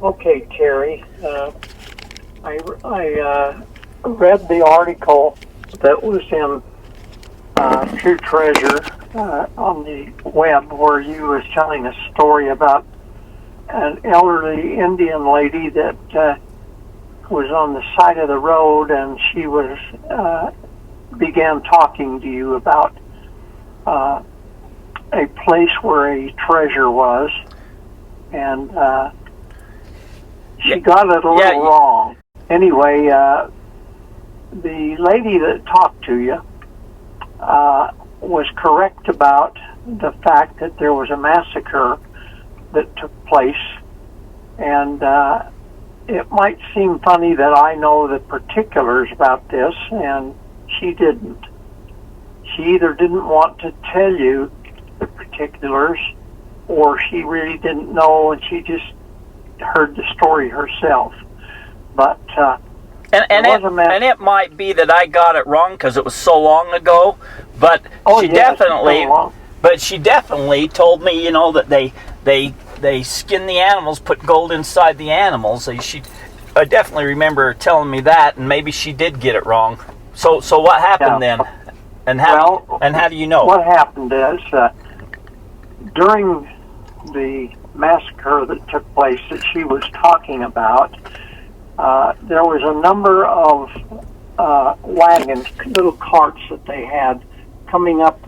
Okay, Terry. I read the article that was in True Treasure on the web, where you was telling a story about an elderly Indian lady that was on the side of the road, and she was began talking to you about a place where a treasure was, and she got it a little wrong. Anyway, the lady that talked to you was correct about the fact that there was a massacre that took place, and it might seem funny that I know the particulars about this, and she didn't. She either didn't want to tell you the particulars, or she really didn't know, and she just heard the story herself. But and it might be that I got it wrong because it was so long ago. But she definitely told me, you know, that they skin the animals, put gold inside the animals. I definitely remember her telling me that, and maybe she did get it wrong. So what happened then? And how do you know? What happened is during the massacre that took place that she was talking about, there was a number of wagons, little carts that they had, coming up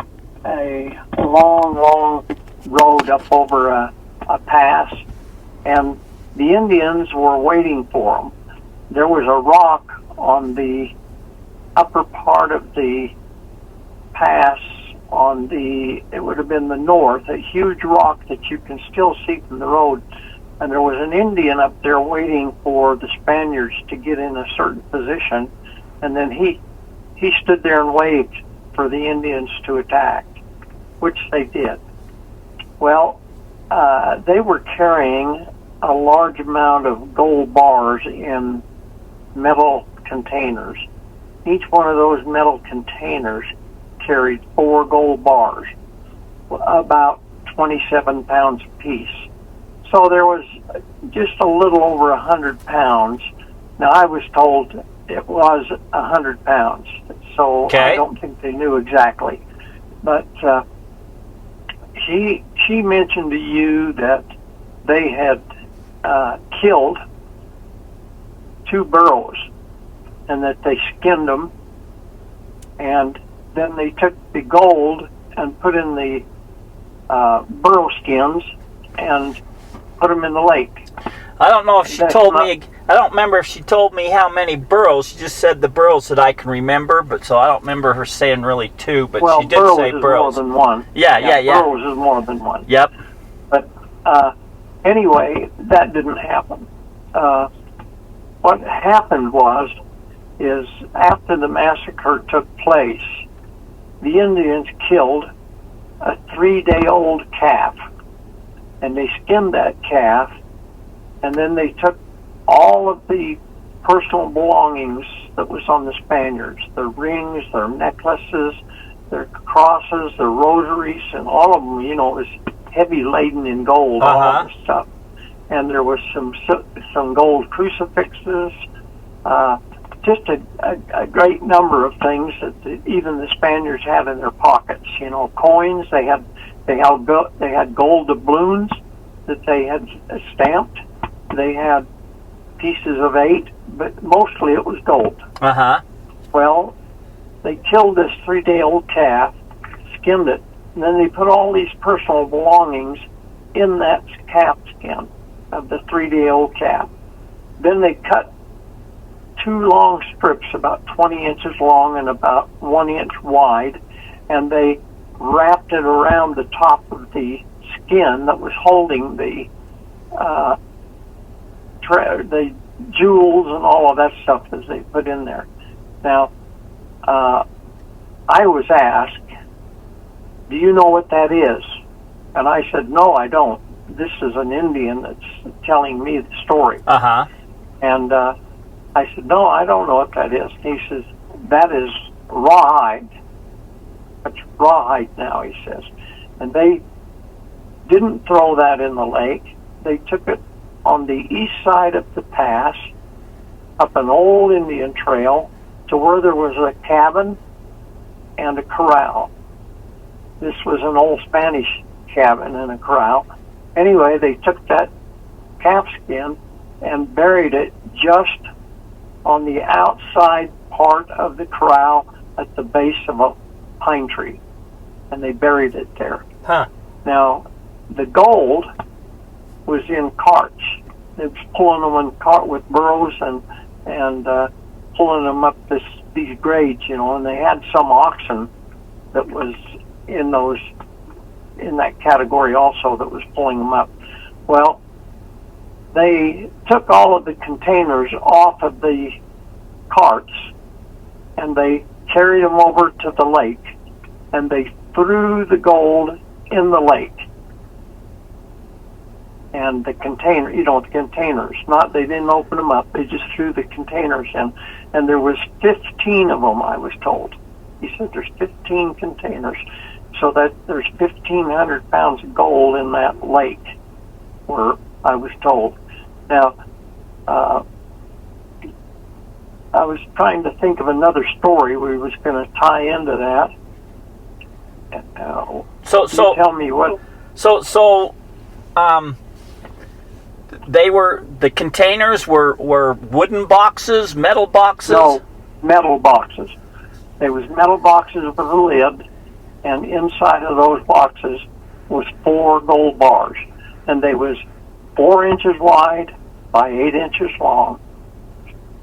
a long road up over a pass, and the Indians were waiting for them. There was a rock on the upper part of the pass on it would have been the north, a huge rock that you can still see from the road, and there was an Indian up there waiting for the Spaniards to get in a certain position, and then he stood there and waved for the Indians to attack, which they did. Well, they were carrying a large amount of gold bars in metal containers. Each one of those metal containers carried 4 gold bars, about 27 pounds apiece. So there was just a little over 100 pounds. Now, I was told it was 100 pounds, so I don't think they knew exactly. But she mentioned to you that they had killed 2 burros, and that they skinned them, and then they took the gold and put in the burro skins and put them in the lake. I don't know if she told me. I don't remember if she told me how many burros. She just said the burros that I can remember, but so I don't remember her saying really 2. But she did say burros. More than one. Yeah. Burros is more than one. Yep. But anyway, that didn't happen. What happened is after the massacre took place, the Indians killed a 3-day-old calf, and they skinned that calf, and then they took all of the personal belongings that was on the Spaniards, their rings, their necklaces, their crosses, their rosaries, and all of them, you know, it was heavy laden in gold, all this stuff. And there was some gold crucifixes, just a great number of things that even the Spaniards had in their pockets. You know, coins. They had gold doubloons that they had stamped. They had pieces of 8, but mostly it was gold. Well, they killed this 3-day-old calf, skinned it, and then they put all these personal belongings in that calf skin of the 3-day-old calf. Then they cut 2 long strips about 20 inches long and about 1 inch wide, and they wrapped it around the top of the skin that was holding the jewels and all of that stuff as they put in there. Now, I was asked, do you know what that is? And I said, no, I don't. This is an Indian that's telling me the story. And I said, no, I don't know what that is. He says, that is rawhide. It's rawhide now, he says. And they didn't throw that in the lake. They took it on the east side of the pass, up an old Indian trail, to where there was a cabin and a corral. This was an old Spanish cabin and a corral. Anyway, they took that calf skin and buried it just on the outside part of the corral at the base of a pine tree. And they buried it there. Huh. Now, the gold was in carts. It was pulling them in cart with burros and pulling them up these grades, you know, and they had some oxen that was in that category also that was pulling them up. Well, they took all of the containers off of the carts and they carried them over to the lake and they threw the gold in the lake. And the container, you know, the containers, they didn't open them up, they just threw the containers in. And there was 15 of them, I was told. He said there's 15 containers. So that there's 1,500 pounds of gold in that lake, where I was told. Now, I was trying to think of another story we was going to tie into that. So tell me what. The containers were wooden boxes, metal boxes? No, metal boxes. There was metal boxes with a lid, and inside of those boxes was 4 gold bars, and they was 4 inches wide by 8 inches long.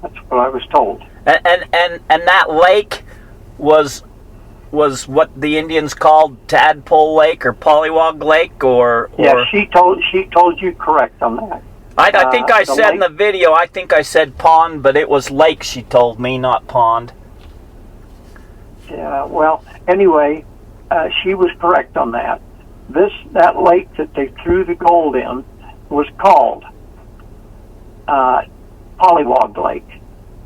That's what I was told. And that lake was what the Indians called Tadpole Lake or Pollywog Lake, or yeah, she told you correct on that. I think I said lake, in the video, I think I said pond, but it was lake. She told me, not pond. Yeah. Well, anyway, she was correct on that. That lake that they threw the gold in was called Pollywog Lake.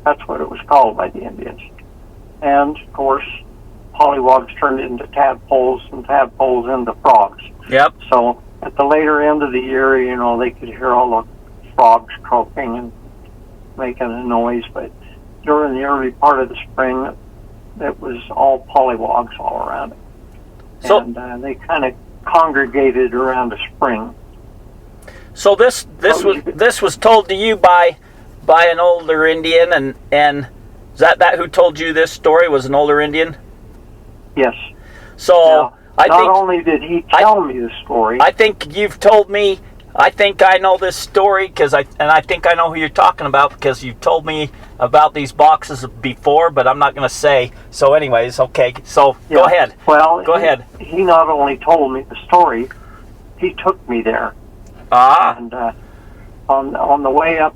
That's what it was called by the Indians. And of course, pollywogs turned into tadpoles and tadpoles into frogs. Yep. So at the later end of the year, you know, they could hear all the frogs croaking and making a noise. But during the early part of the spring, it was all pollywogs all around it. So, and they kind of congregated around a spring. So this was told to you by an older Indian, and is that who told you this story was an older Indian? Yes. So now, not only did he tell me the story, I think you've told me. I think I know this story because I think I know who you're talking about because you've told me about these boxes before, but I'm not going to say. So, anyways, okay. So yeah. Go ahead. Well, go ahead. He not only told me the story, he took me there. And on the way up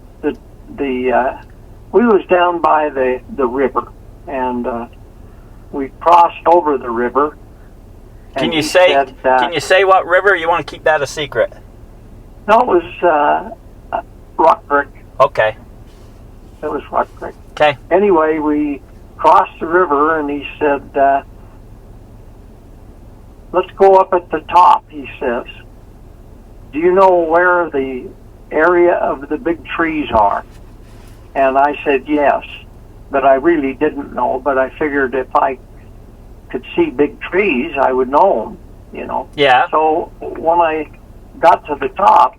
we was down by the river, and we crossed over the river. Can you say what river? You want to keep that a secret? No, it was Rock Creek. Okay. It was Rock Creek. Okay. Anyway, we crossed the river, and he said, let's go up at the top, he says. Do you know where the area of the big trees are? And I said yes, but I really didn't know, but I figured if I could see big trees, I would know them, you know. Yeah. So when I got to the top,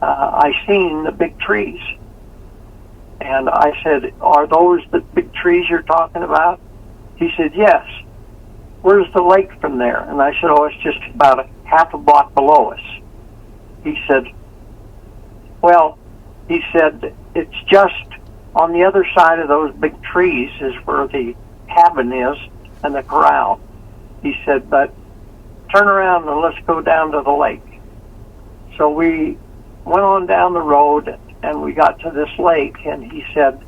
I seen the big trees. And I said, are those the big trees you're talking about? He said, yes. Where's the lake from there? And I said, oh, it's just about a half a block below us. He said, well, he said, it's just on the other side of those big trees is where the cabin is and the corral. He said, but turn around and let's go down to the lake. So we went on down the road and we got to this lake, and he said,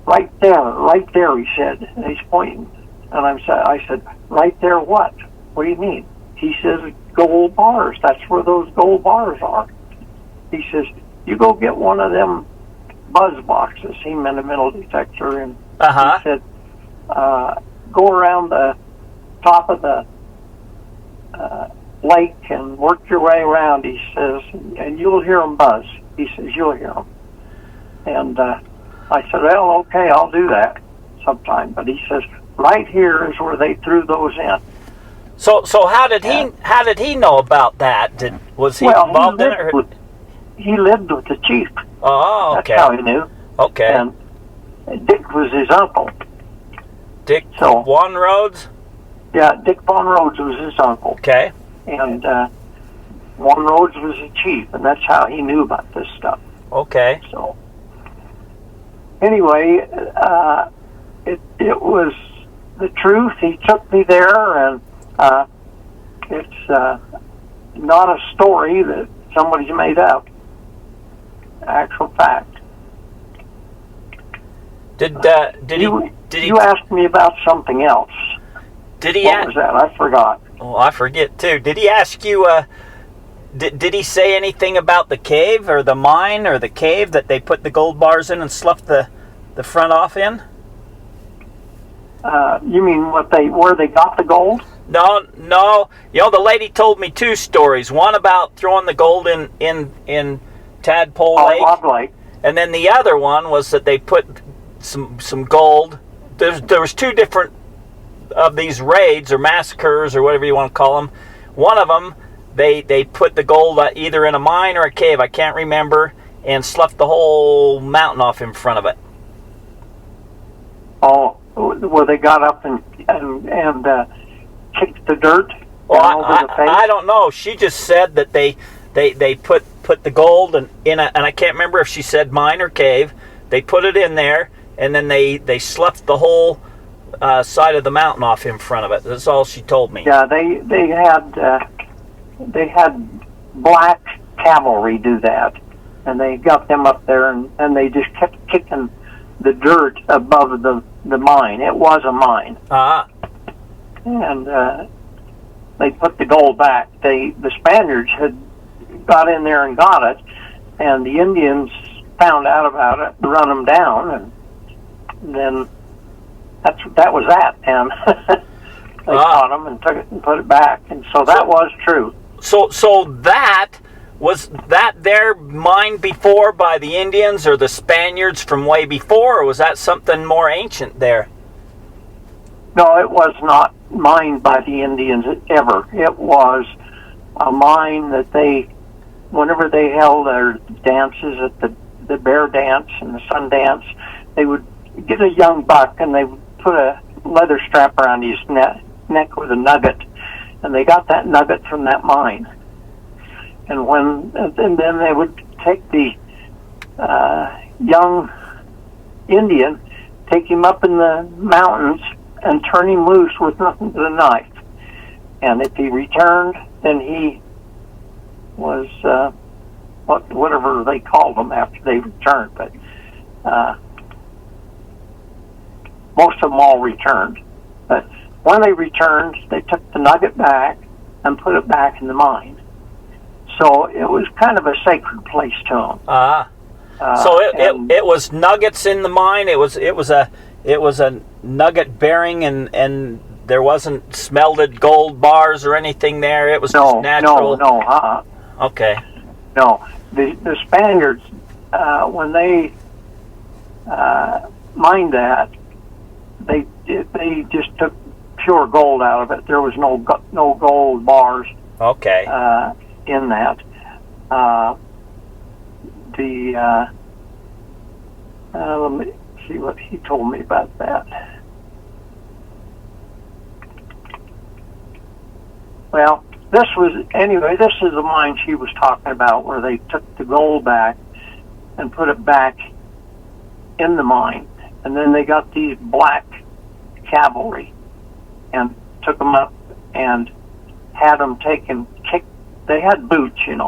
right there, he said, and he's pointing. And I said, right there what? What do you mean? He says, gold bars. That's where those gold bars are. He says, you go get one of them buzz boxes. He meant a metal detector. And he said, go around the top of the lake and work your way around, he says, and you'll hear them buzz. He says, you'll hear them. And I said, well, okay, I'll do that sometime. But he says, right here is where they threw those in. So how did he know about that? Was he involved in it? He lived with the chief. Oh, okay. That's how he knew. Okay. And Dick was his uncle. Dick Von Rhoades? Yeah, Dick Von Rhoades was his uncle. Okay. And Von Rhoades was the chief, and that's how he knew about this stuff. Okay. So, anyway, it was the truth. He took me there, and it's not a story that somebody's made up. Actual fact. Did you asked me about something else? What was that? I forgot. Oh, I forget too. Did he ask you? Did he say anything about the cave or the mine or the cave that they put the gold bars in and sloughed the front off in? You mean where they got the gold? No. You know, the lady told me two stories. One about throwing the gold in Tadpole Lake, and then the other one was that they put some gold. There was two different of these raids or massacres or whatever you want to call them. One of them, they put the gold either in a mine or a cave, I can't remember, and sloughed the whole mountain off in front of it. Oh, where they got up and kicked the dirt down over the face? I don't know. She just said that they put the gold in a, and I can't remember if she said mine or cave. They put it in there, and then they sloughed the whole side of the mountain off in front of it. That's all she told me. Yeah, they had black cavalry do that, and they got them up there, and they just kept kicking the dirt above the mine. It was a mine. And they put the gold back. The Spaniards had got in there and got it, and the Indians found out about it and run them down, and then that was that. And they caught them and took it and put it back, and so that was true. So that was that their mine before by the Indians or the Spaniards from way before, or was that something more ancient there? No, it was not mined by the Indians ever. It was a mine that whenever they held their dances at the bear dance and the sun dance, they would get a young buck and they would put a leather strap around his neck with a nugget, and they got that nugget from that mine. And then they would take the young Indian, take him up in the mountains, and turn him loose with nothing but a knife. And if he returned, then he was whatever they called them after they returned. But most of them all returned. But when they returned, they took the nugget back and put it back in the mine. So it was kind of a sacred place to them. So it was nuggets in the mine. It was a nugget bearing, and there wasn't smelted gold bars or anything there. It was just natural. No. Okay. No, the Spaniards when they mined that, they just took pure gold out of it. There was no gold bars. Okay. In that, let me see what he told me about that. Well, this is the mine she was talking about, where they took the gold back and put it back in the mine, and then they got these black cavalry and took them up and had them kicked. They had boots, and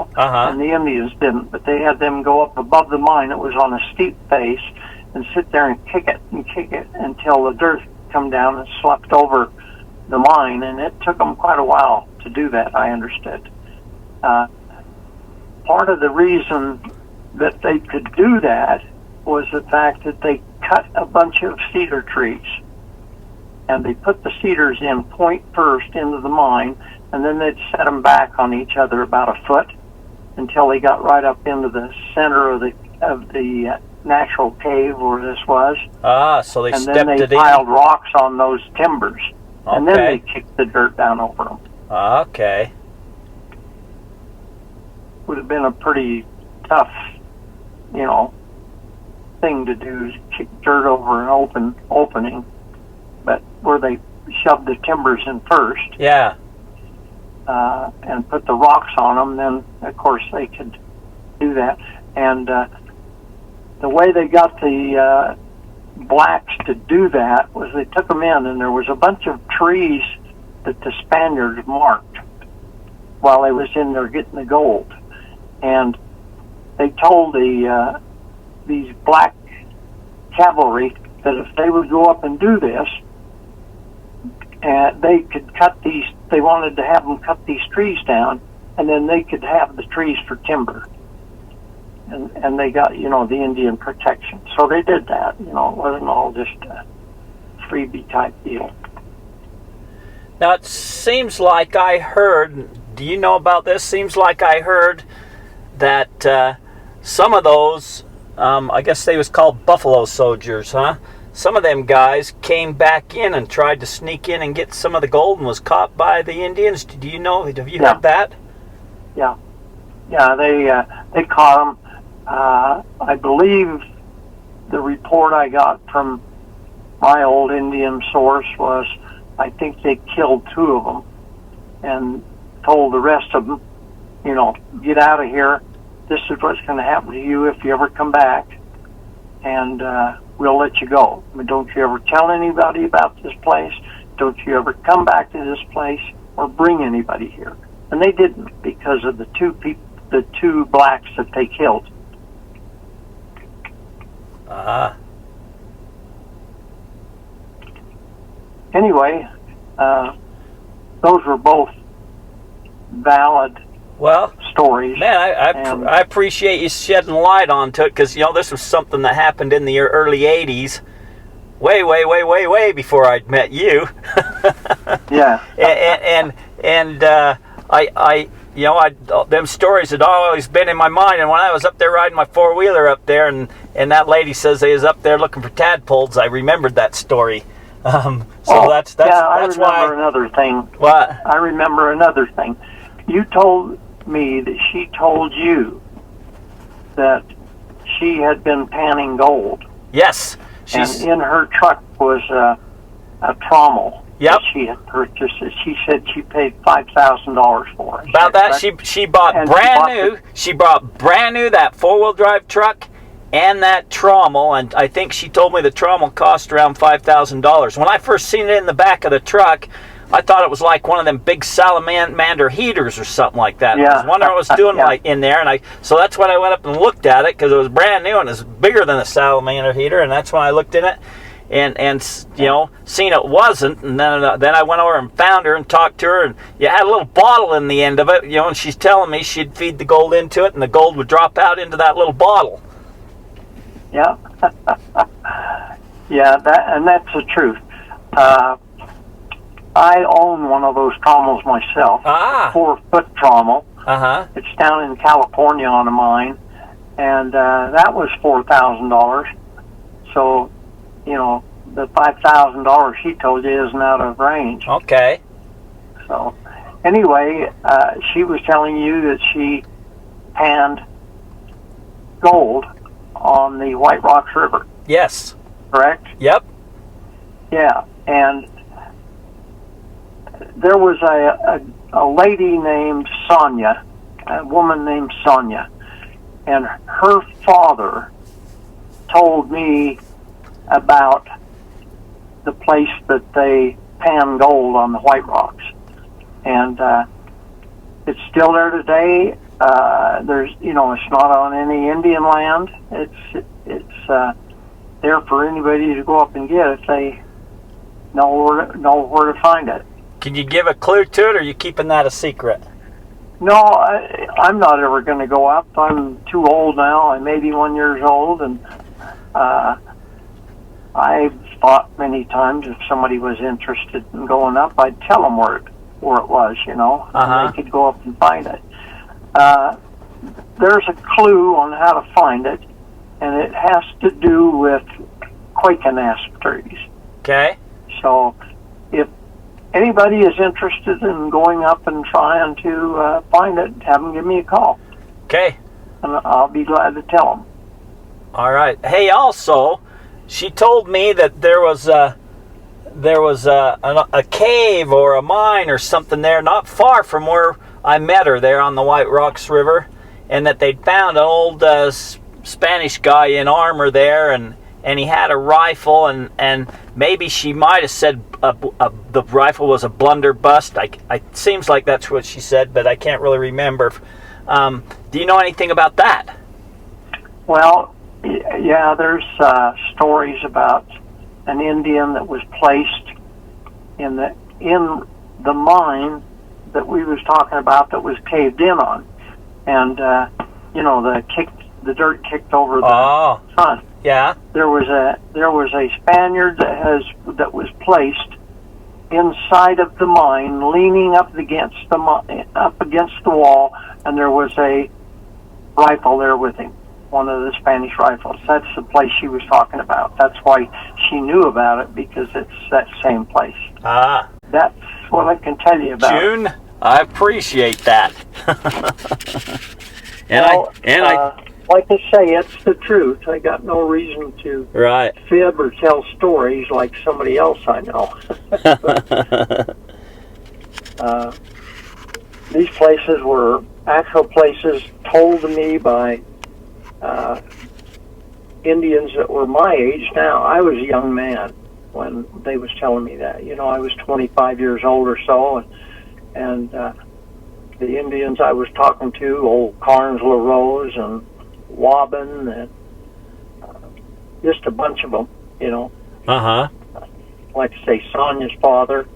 the Indians didn't, but they had them go up above the mine. It was on a steep face, and sit there and kick it until the dirt come down and swept over the mine, and it took them quite a while to do that, I understood. Part of the reason that they could do that was the fact that they cut a bunch of cedar trees and they put the cedars in point first into the mine, and then they'd set them back on each other about a foot until they got right up into the center of the natural cave where this was. Ah, so they and stepped then they it in. piled rocks on those timbers, and then Okay. they kicked the dirt down over them. Okay. Would have been a pretty tough, thing to do, is kick dirt over an opening, but where they shoved the timbers in first, Yeah. and put the rocks on them, then of course they could do that. And the way they got the blacks to do that was they took them in, and there was a bunch of trees that the Spaniards marked while they was in there getting the gold, and they told these black cavalry that if they would go up and do this, they could cut these. They wanted to have them cut these trees down, and then they could have the trees for timber. And they got, the Indian protection. So they did that. It wasn't all just a freebie type deal. Now, it seems like I heard, do you know about this? Seems like I heard that some of those, I guess they was called buffalo soldiers, huh? Some of them guys came back in and tried to sneak in and get some of the gold and was caught by the Indians. Do you know? Have you heard that? Yeah. Yeah, they caught them. I believe the report I got from my old Indian source was, I think they killed 2 of them and told the rest of them, get out of here. This is what's going to happen to you if you ever come back, and we'll let you go. But don't you ever tell anybody about this place. Don't you ever come back to this place or bring anybody here. And they didn't, because of the 2 blacks that they killed. Anyway, those were both valid stories. Man, I appreciate you shedding light onto it, because this was something that happened in the early '80s, way before I'd met you. Yeah. Them stories had always been in my mind, and when I was up there riding my 4-wheeler up there, and that lady says they was up there looking for tadpoles, I remembered that story. That's why. Another thing. What? I remember another thing. You told me that she told you that she had been panning gold. Yes. And in her truck was a trommel. Yep. That she had purchased. She said she paid $5,000 for it. About that, she bought brand new. She bought brand new that 4-wheel drive truck and that trommel, and I think she told me the trommel cost around $5,000. When I first seen it in the back of the truck, I thought it was like one of them big salamander heaters or something like that. Yeah. I was wondering what it was doing like in there, and so that's when I went up and looked at it, because it was brand new and it was bigger than a salamander heater, and that's when I looked in it. And seen it wasn't, and then I went over and found her and talked to her, and you had a little bottle in the end of it, and she's telling me she'd feed the gold into it, and the gold would drop out into that little bottle. Yeah, yeah, that's the truth. I own one of those trommels myself, 4-foot trommel. It's down in California on a mine, and that was $4,000. So, the $5,000 she told you isn't out of range. Okay. So, anyway, she was telling you that she panned gold on the White Rocks River. Yes. Correct? Yep. Yeah, and there was a lady named Sonia, a woman named Sonia, and her father told me about the place that they pan gold on the White Rocks, and it's still there today. There's, it's not on any Indian land. It's there for anybody to go up and get if they know where to find it. Can you give a clue to it, or are you keeping that a secret? No, I'm not ever going to go up. I'm too old now. I'm 81 years old, and I've spot many times. If somebody was interested in going up, I'd tell them where it was, and they could go up and find it. There's a clue on how to find it, and it has to do with quaking asp trees. Okay. So if anybody is interested in going up and trying to find it, have them give me a call. Okay. And I'll be glad to tell them. All right. Hey, also, she told me that there was a cave or a mine or something there not far from where I met her there on the White Rocks River, and that they'd found an old Spanish guy in armor there, and he had a rifle, and maybe she might have said the rifle was a blunderbuss. It seems like that's what she said, but I can't really remember. Do you know anything about that? Well, yeah, there's stories about an Indian that was placed in the mine that we was talking about that was caved in on, and the dirt kicked over the front. Yeah. There was a Spaniard that was placed inside of the mine, leaning up against the wall, and there was a rifle there with him, one of the Spanish rifles. That's the place she was talking about. That's why she knew about it, because it's that same place. That's what I can tell you about June, I appreciate that. Like I say, it's the truth. I got no reason to fib or tell stories like somebody else I know. These places were actual places told to me by Indians that were my age now. I was a young man when they was telling me that. I was 25 years old or so, and the Indians I was talking to, old Carnes LaRose and Wobbin, and just a bunch of them, like to say Sonia's father,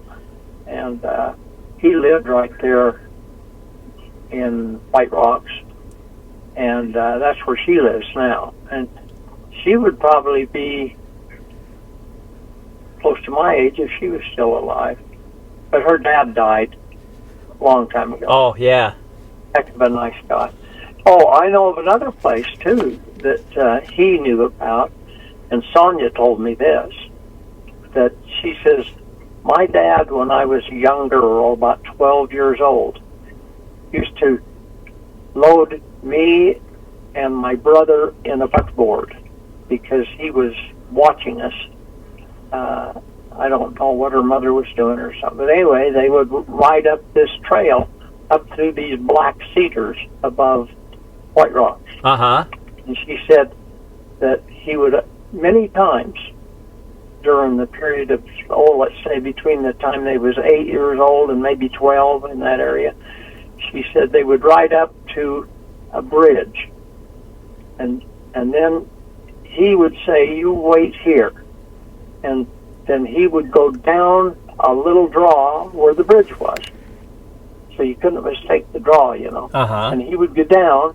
and he lived right there in White Rocks, and that's where she lives now. And she would probably be close to my age if she was still alive. But her dad died a long time ago. Oh, yeah. Heck of a nice guy. Oh, I know of another place, too, that he knew about, and Sonia told me this, that she says, my dad, when I was younger, or about 12 years old, used to load me and my brother in a buckboard because he was watching us. I don't know what her mother was doing or something, but anyway, they would ride up this trail up through these black cedars above White Rocks. And she said that he would many times during the period of, let's say between the time they was 8 years old and maybe 12 in that area, she said they would ride up to a bridge, and then he would say, you wait here, and then he would go down a little draw where the bridge was, so you couldn't mistake the draw, and he would go down,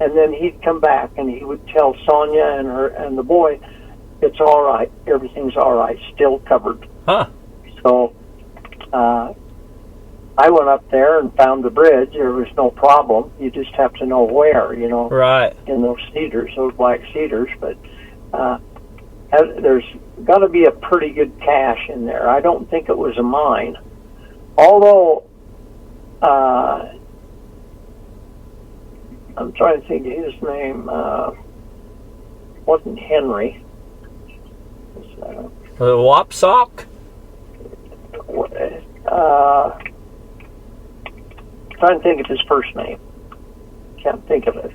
and then he'd come back, and he would tell Sonia and the boy, it's all right, everything's all right, still covered. So I went up there and found the bridge. There was no problem. You just have to know where, Right. in those cedars, those black cedars. But there's got to be a pretty good cache in there. I don't think it was a mine. Although, I'm trying to think of his name. Wasn't Henry. The Wapsock? Trying to think of his first name. Can't think of it.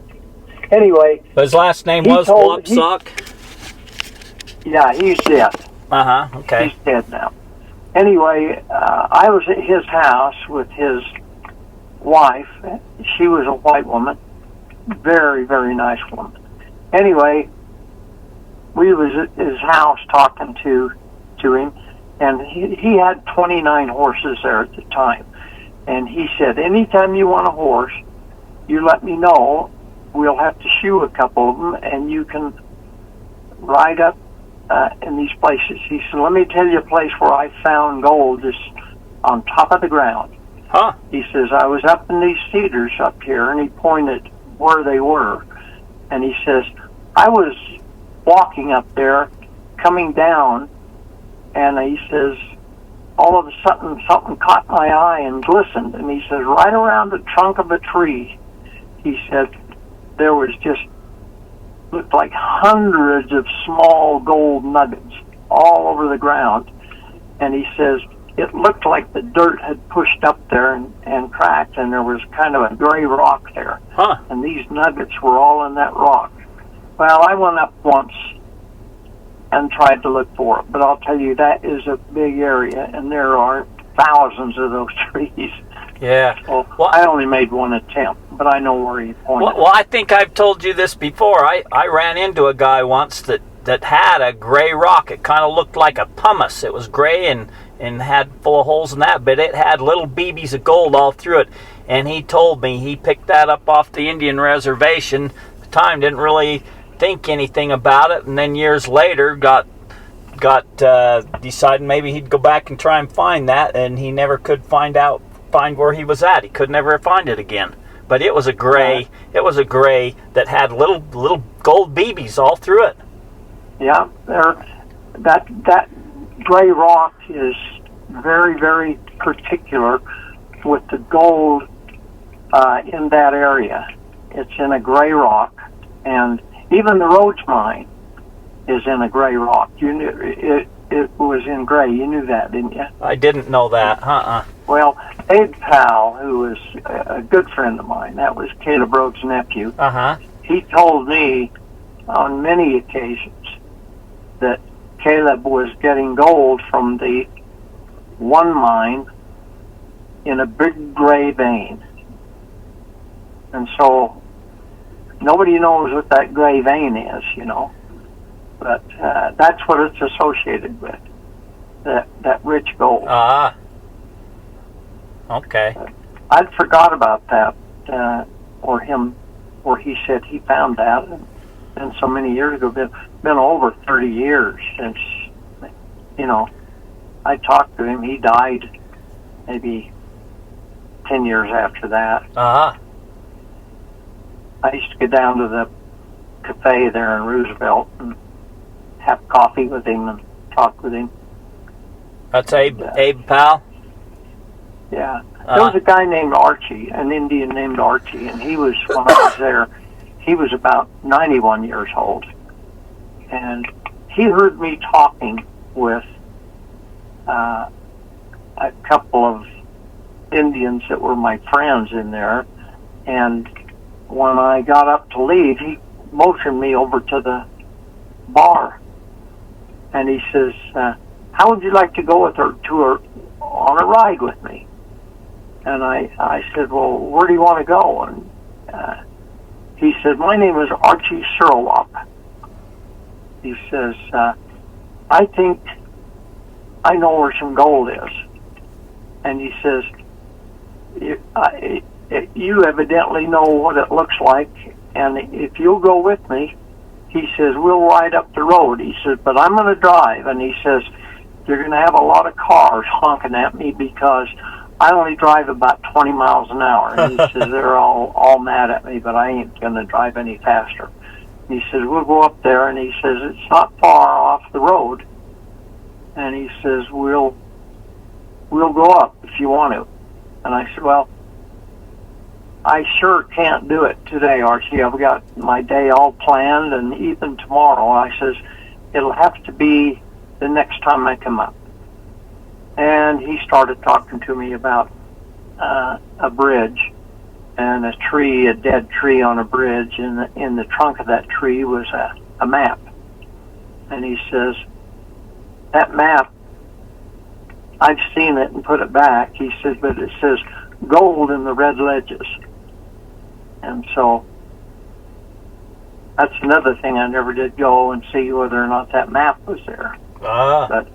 Anyway. His last name was Wapsock? Yeah, he's dead. Okay. He's dead now. Anyway, I was at his house with his wife. She was a white woman. Very, very nice woman. Anyway, we was at his house talking to him, and he had 29 horses there at the time. And he said, anytime you want a horse, you let me know. We'll have to shoe a couple of them, and you can ride up in these places. He said, let me tell you a place where I found gold just on top of the ground. Huh. He says, I was up in these cedars up here, and he pointed where they were. And he says, I was walking up there, coming down, and he says, all of a sudden something caught my eye and glistened. And he says, right around the trunk of a tree, he said, there was just, looked like hundreds of small gold nuggets all over the ground. And he says, it looked like the dirt had pushed up there and cracked, and there was kind of a gray rock there. Huh. And these nuggets were all in that rock. Well, I went up once and tried to look for it, but I'll tell you, that is a big area, and there are thousands of those trees. Yeah. So Well, I only made one attempt, but I know where he pointed. well, I think I've told you this before. I ran into a guy once that had a gray rock. It kind of looked like a pumice. It was gray and had full of holes in that, but it had little BBs of gold all through it. And he told me he picked that up off the Indian reservation. At the time, didn't really think anything about it, and then years later decided maybe he'd go back and try and find that, and he never could find where he was at. He could never find it again. But it was a gray. It was a gray that had little gold BBs all through it. Yeah, that gray rock is very, very particular with the gold in that area. It's in a gray rock, and even the Rhoades Mine is in a gray rock. You knew it was in gray. You knew that, didn't you? I didn't know that. Well, Abe Powell, who was a good friend of mine, that was Caleb Rhoades' nephew. He told me on many occasions that Caleb was getting gold from the one mine in a big gray vein. And so nobody knows what that gray vein is, you know. But that's what it's associated with, that rich gold. Okay. I'd forgot about that, or he said he found that, and so many years ago, been over 30 years since, you know, I talked to him. He died maybe 10 years after that. I used to go down to the cafe there in Roosevelt and have coffee with him and talk with him. That's Abe Powell? Yeah. There was a guy named Archie, an Indian named Archie, and he was, when I was there, he was about 91 years old. And he heard me talking with a couple of Indians that were my friends in there, and when I got up to leave, he motioned me over to the bar, and he says, how would you like to go with her on a ride with me? And I said, well, where do you want to go? And he said, my name is Archie Surlop. He says, I think I know where some gold is. And he says, you evidently know what it looks like, and if you'll go with me, he says, we'll ride up the road. He says, but I'm going to drive. And he says, you're going to have a lot of cars honking at me because I only drive about 20 miles an hour. And he says, they're all mad at me, but I ain't going to drive any faster. And he says, we'll go up there, and he says, it's not far off the road. And he says, we'll go up if you want to. And I said, well, I sure can't do it today, Archie. I've got my day all planned, and even tomorrow. I says, it'll have to be the next time I come up. And he started talking to me about a bridge and a tree, a dead tree on a bridge. And in the trunk of that tree was a map. And he says, that map, I've seen it and put it back. He says, but it says gold in the red ledges. And so that's another thing. I never did go and see whether or not that map was there. But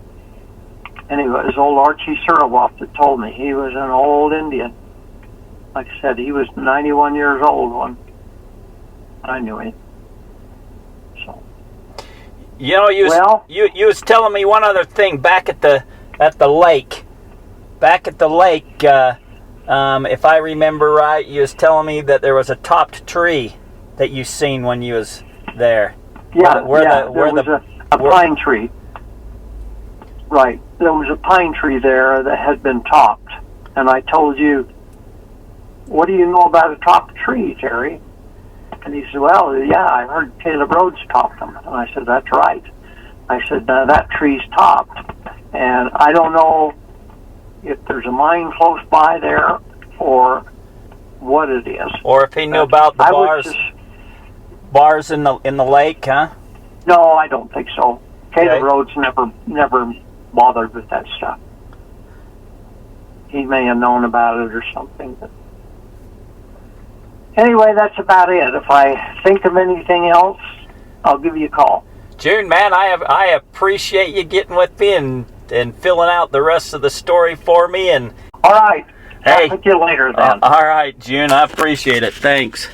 anyway, it was old Archie Surlop that told me. He was an old Indian. Like I said, he was 91 years old when I knew him. So You know, you was telling me one other thing back at the lake. Back at the lake, if I remember right, you was telling me that there was a topped tree that you seen when you was there. Yeah, there was a pine tree. Right, there was a pine tree there that had been topped, and I told you, "What do you know about a topped tree, Terry?" And he said, "Well, yeah, I heard Caleb Rhoades topped them." And I said, "That's right." I said, "That tree's topped, and I don't know if there's a mine close by there or what it is." Or if he knew about the bars in the lake, huh? No, I don't think so. Caleb Okay. Rhoades never bothered with that stuff. He may have known about it or something. But anyway, that's about it. If I think of anything else, I'll give you a call. June, man, I appreciate you getting with me and filling out the rest of the story for me. And all right. Hey, I'll talk to you later then. All right, June, I appreciate it. Thanks.